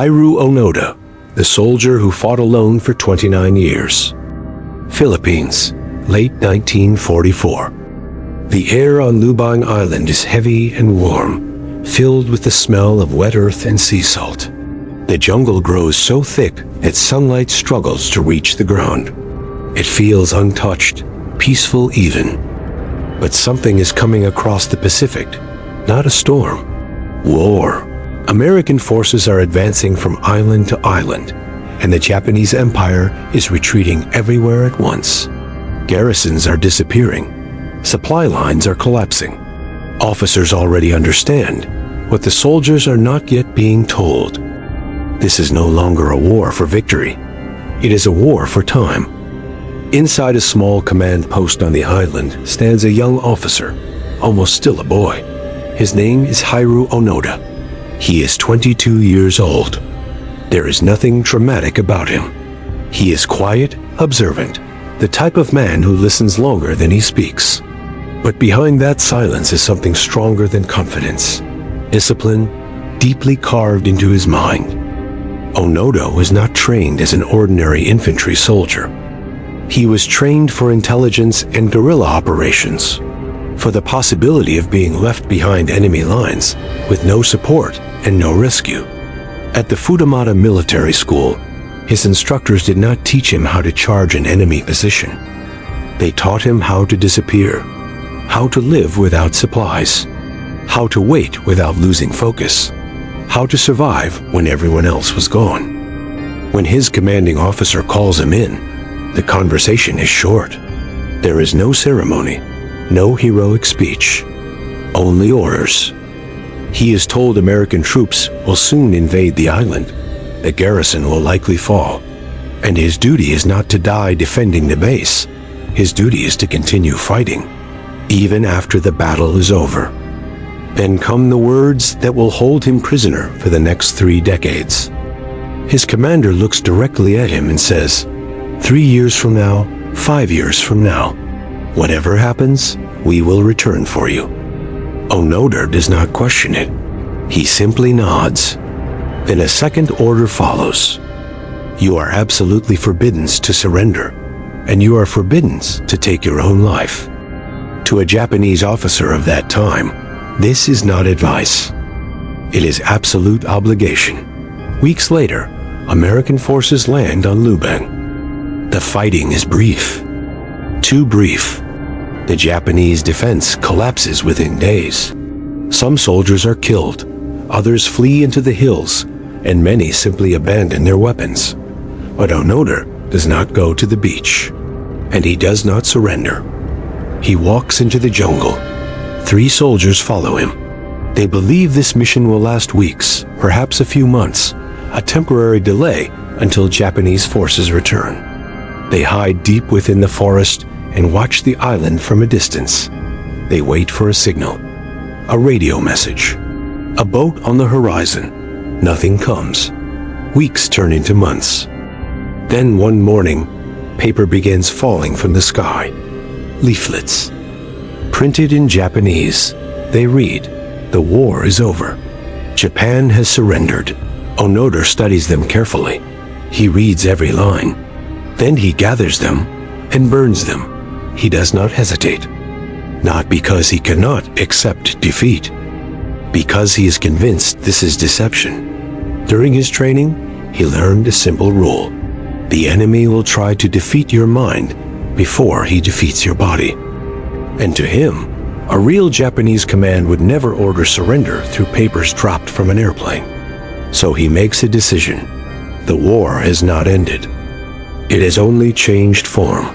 Hiroo Onoda, the soldier who fought alone for 29 years. Philippines, late 1944. The air on Lubang Island is heavy and warm, filled with the smell of wet earth and sea salt. The jungle grows so thick that sunlight struggles to reach the ground. It feels untouched, peaceful even. But something is coming across the Pacific, not a storm. War. American forces are advancing from island to island, and the Japanese Empire is retreating everywhere at once. Garrisons are disappearing. Supply lines are collapsing. Officers already understand what the soldiers are not yet being told. This is no longer a war for victory. It is a war for time. Inside a small command post on the island stands a young officer, almost still a boy. His name is Hiroo Onoda. He is 22 years old. There is nothing dramatic about him. He is quiet, observant, the type of man who listens longer than he speaks. But behind that silence is something stronger than confidence. Discipline, deeply carved into his mind. Onoda was not trained as an ordinary infantry soldier. He was trained for intelligence and guerrilla operations, for the possibility of being left behind enemy lines with no support and no rescue. At the Futamata Military School, his instructors did not teach him how to charge an enemy position. They taught him how to disappear, how to live without supplies, how to wait without losing focus, how to survive when everyone else was gone. When his commanding officer calls him in, the conversation is short. There is no ceremony, no heroic speech, only orders. He is told American troops will soon invade the island. The garrison will likely fall, and his duty is not to die defending the base. His duty is to continue fighting, even after the battle is over. Then come the words that will hold him prisoner for the next 3 decades. His commander looks directly at him and says, 3 years from now, 5 years from now, whatever happens, we will return for you. Onoda does not question it. He simply nods. Then a second order follows. You are absolutely forbidden to surrender, and you are forbidden to take your own life. To a Japanese officer of that time, this is not advice. It is absolute obligation. Weeks later, American forces land on Lubang. The fighting is brief. Too brief. The Japanese defense collapses within days. Some soldiers are killed, others flee into the hills, and many simply abandon their weapons. But Onoda does not go to the beach, and he does not surrender. He walks into the jungle. 3 soldiers follow him. They believe this mission will last weeks, perhaps a few months, a temporary delay until Japanese forces return. They hide deep within the forest and watch the island from a distance. They wait for a signal, a radio message, a boat on the horizon. Nothing comes. Weeks turn into months. Then one morning, paper begins falling from the sky. Leaflets. Printed in Japanese, they read, "The war is over. Japan has surrendered." Onoda studies them carefully. He reads every line. Then he gathers them and burns them. He does not hesitate. Not because he cannot accept defeat. Because he is convinced this is deception. During his training, he learned a simple rule. The enemy will try to defeat your mind before he defeats your body. And to him, a real Japanese command would never order surrender through papers dropped from an airplane. So he makes a decision. The war has not ended. It has only changed form.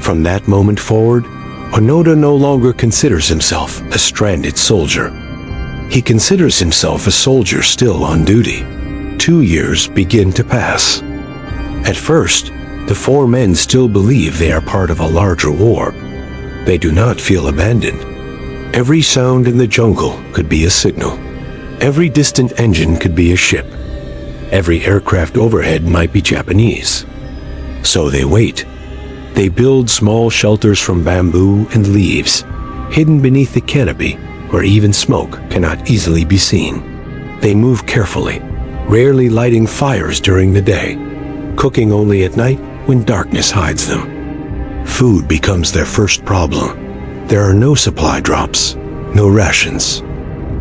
From that moment forward, Onoda no longer considers himself a stranded soldier. He considers himself a soldier still on duty. 2 years begin to pass. At first, the 4 men still believe they are part of a larger war. They do not feel abandoned. Every sound in the jungle could be a signal. Every distant engine could be a ship. Every aircraft overhead might be Japanese. So they wait. They build small shelters from bamboo and leaves, hidden beneath the canopy where even smoke cannot easily be seen. They move carefully, rarely lighting fires during the day, cooking only at night when darkness hides them. Food becomes their first problem. There are no supply drops, no rations,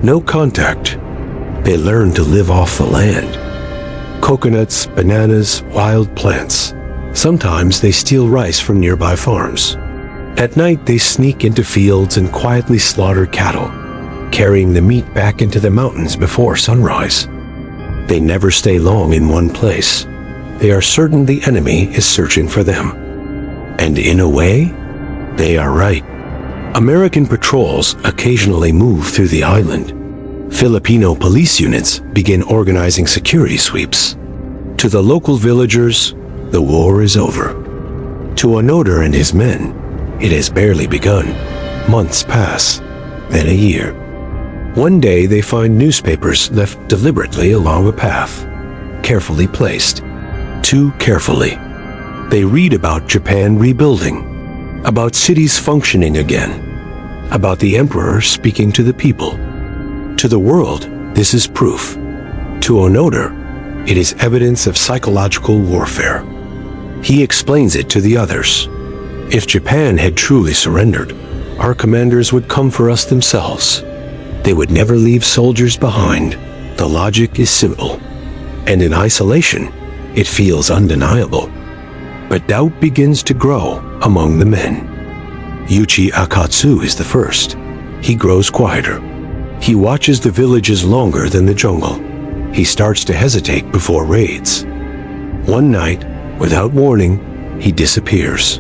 no contact. They learn to live off the land. Coconuts, bananas, wild plants. Sometimes they steal rice from nearby farms. At night they sneak into fields and quietly slaughter cattle, carrying the meat back into the mountains before sunrise. They never stay long in one place. They are certain the enemy is searching for them. And in a way, they are right. American patrols occasionally move through the island. Filipino police units begin organizing security sweeps. To the local villagers, the war is over. To Onoda and his men, it has barely begun. Months pass, then a year. One day they find newspapers left deliberately along a path, carefully placed. Too carefully. They read about Japan rebuilding, about cities functioning again, about the emperor speaking to the people. To the world, this is proof. To Onoda, it is evidence of psychological warfare. He explains it to the others. If Japan had truly surrendered, our commanders would come for us themselves. They would never leave soldiers behind. The logic is simple. And in isolation, it feels undeniable. But doubt begins to grow among the men. Yuichi Akatsu is the first. He grows quieter. He watches the villages longer than the jungle. He starts to hesitate before raids. One night, without warning, he disappears.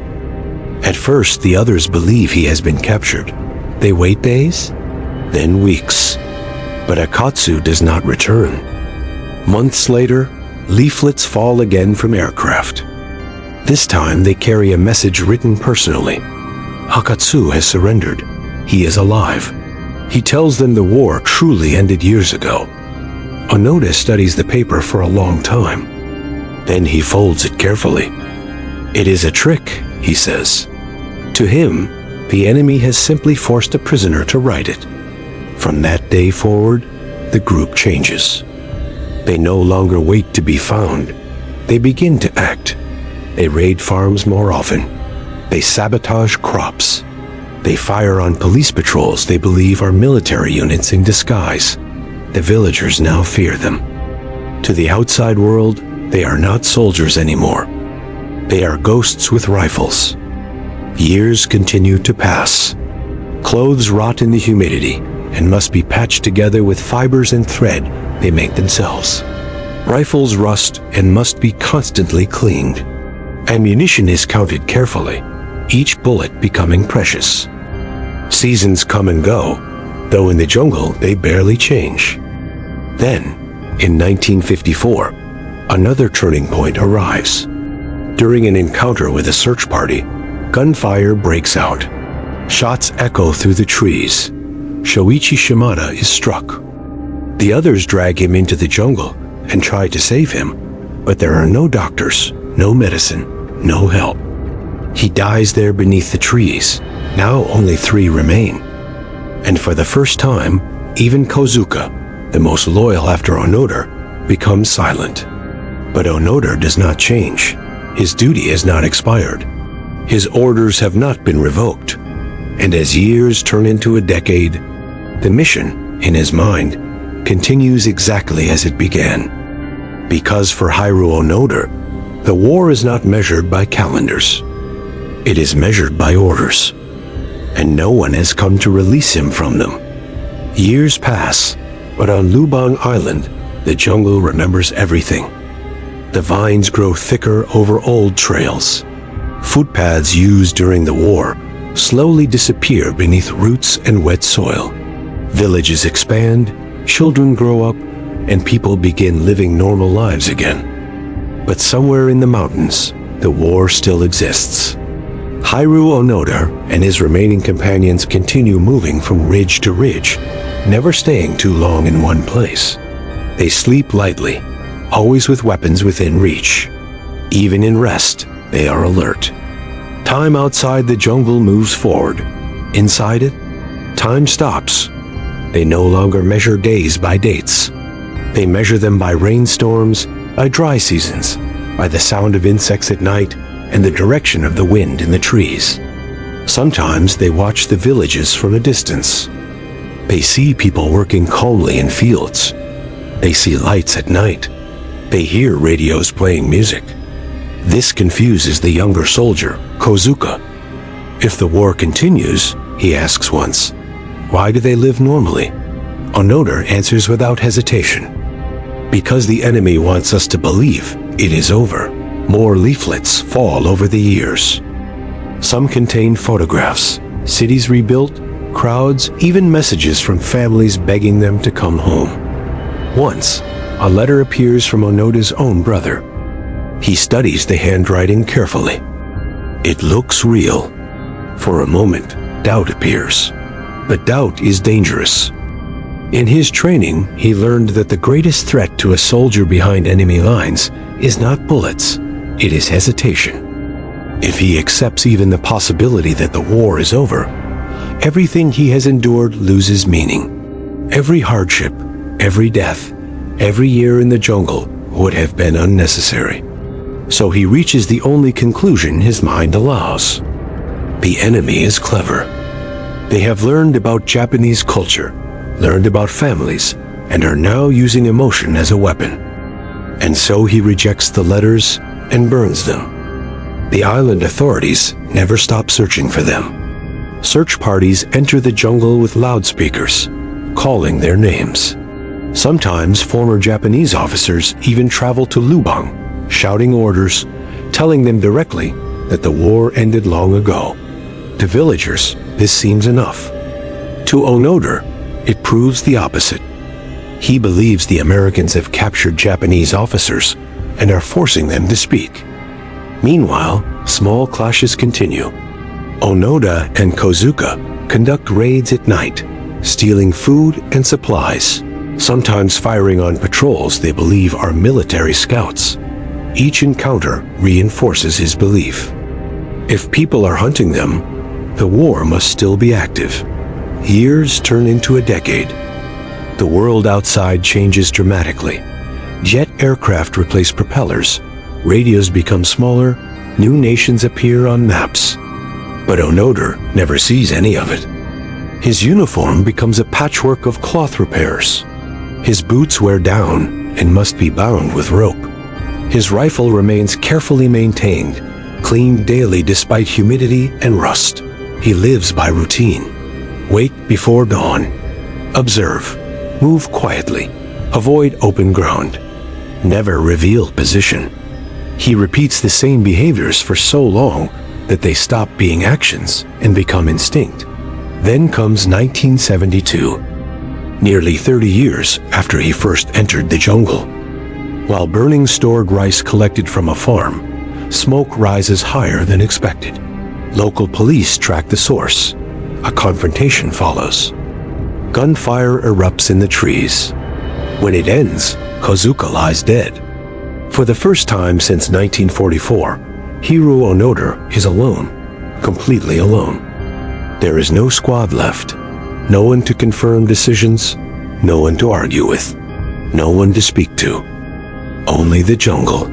At first, the others believe he has been captured. They wait days, then weeks. But Akatsu does not return. Months later, leaflets fall again from aircraft. This time, they carry a message written personally. Akatsu has surrendered. He is alive. He tells them the war truly ended years ago. Onoda studies the paper for a long time. Then he folds it carefully. It is a trick, he says. To him, the enemy has simply forced a prisoner to write it. From that day forward, the group changes. They no longer wait to be found. They begin to act. They raid farms more often. They sabotage crops. They fire on police patrols they believe are military units in disguise. The villagers now fear them. To the outside world, they are not soldiers anymore. They are ghosts with rifles. Years continue to pass. Clothes rot in the humidity and must be patched together with fibers and thread they make themselves. Rifles rust and must be constantly cleaned. Ammunition is counted carefully, each bullet becoming precious. Seasons come and go, though in the jungle they barely change. Then, in 1954, another turning point arrives. During an encounter with a search party, gunfire breaks out. Shots echo through the trees. Shoichi Shimada is struck. The others drag him into the jungle and try to save him, but there are no doctors, no medicine, no help. He dies there beneath the trees. Now only 3 remain. And for the first time, even Kozuka, the most loyal after Onoda, becomes silent. But Onoda does not change. His duty has not expired. His orders have not been revoked. And as years turn into a decade, the mission, in his mind, continues exactly as it began. Because for Hiroo Onoda, the war is not measured by calendars. It is measured by orders. And no one has come to release him from them. Years pass, but on Lubang Island, the jungle remembers everything. The vines grow thicker over old trails. Footpaths used during the war slowly disappear beneath roots and wet soil. Villages expand, children grow up, and people begin living normal lives again. But somewhere in the mountains, the war still exists. Hiroo Onoda and his remaining companions continue moving from ridge to ridge, never staying too long in one place. They sleep lightly, always with weapons within reach. Even in rest, they are alert. Time outside the jungle moves forward. Inside it, time stops. They no longer measure days by dates. They measure them by rainstorms, by dry seasons, by the sound of insects at night, and the direction of the wind in the trees. Sometimes they watch the villages from a distance. They see people working calmly in fields. They see lights at night. They hear radios playing music. This confuses the younger soldier, Kozuka. If the war continues, he asks once, why do they live normally? Onoda answers without hesitation. Because the enemy wants us to believe it is over. More leaflets fall over the years. Some contain photographs, cities rebuilt, crowds, even messages from families begging them to come home. Once, a letter appears from Onoda's own brother. He studies the handwriting carefully. It looks real. For a moment, doubt appears. But doubt is dangerous. In his training, he learned that the greatest threat to a soldier behind enemy lines is not bullets, it is hesitation. If he accepts even the possibility that the war is over, everything he has endured loses meaning. Every hardship, every death, every year in the jungle would have been unnecessary. So he reaches the only conclusion his mind allows. The enemy is clever. They have learned about Japanese culture, learned about families, and are now using emotion as a weapon. And so he rejects the letters and burns them. The island authorities never stop searching for them. Search parties enter the jungle with loudspeakers, calling their names. Sometimes former Japanese officers even travel to Lubang, shouting orders, telling them directly that the war ended long ago. To villagers, this seems enough. To Onoda, it proves the opposite. He believes the Americans have captured Japanese officers and are forcing them to speak. Meanwhile, small clashes continue. Onoda and Kozuka conduct raids at night, stealing food and supplies, sometimes firing on patrols they believe are military scouts. Each encounter reinforces his belief. If people are hunting them, the war must still be active. Years turn into a decade. The world outside changes dramatically. Jet aircraft replace propellers, radios become smaller, new nations appear on maps. But Onoda never sees any of it. His uniform becomes a patchwork of cloth repairs. His boots wear down and must be bound with rope. His rifle remains carefully maintained, cleaned daily despite humidity and rust. He lives by routine. Wake before dawn. Observe. Move quietly. Avoid open ground. Never reveal position. He repeats the same behaviors for so long that they stop being actions and become instinct. Then comes 1972, nearly 30 years after he first entered the jungle. While burning stored rice collected from a farm, smoke rises higher than expected. Local police track the source. A confrontation follows. Gunfire erupts in the trees. When it ends, Kozuka lies dead. For the first time since 1944, Hiroo Onoda is alone, completely alone. There is no squad left, no one to confirm decisions, no one to argue with, no one to speak to. Only the jungle.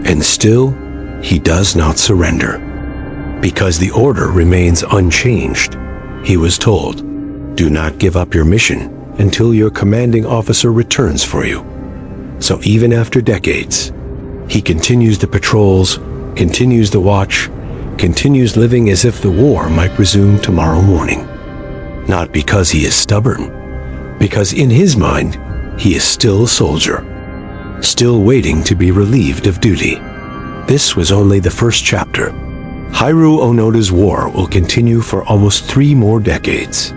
And still, he does not surrender. Because the order remains unchanged. He was told, do not give up your mission until your commanding officer returns for you. So even after decades, he continues the patrols, continues the watch, continues living as if the war might resume tomorrow morning. Not because he is stubborn, because in his mind, he is still a soldier, still waiting to be relieved of duty. This was only the first chapter. Hiroo Onoda's war will continue for almost 3 more decades.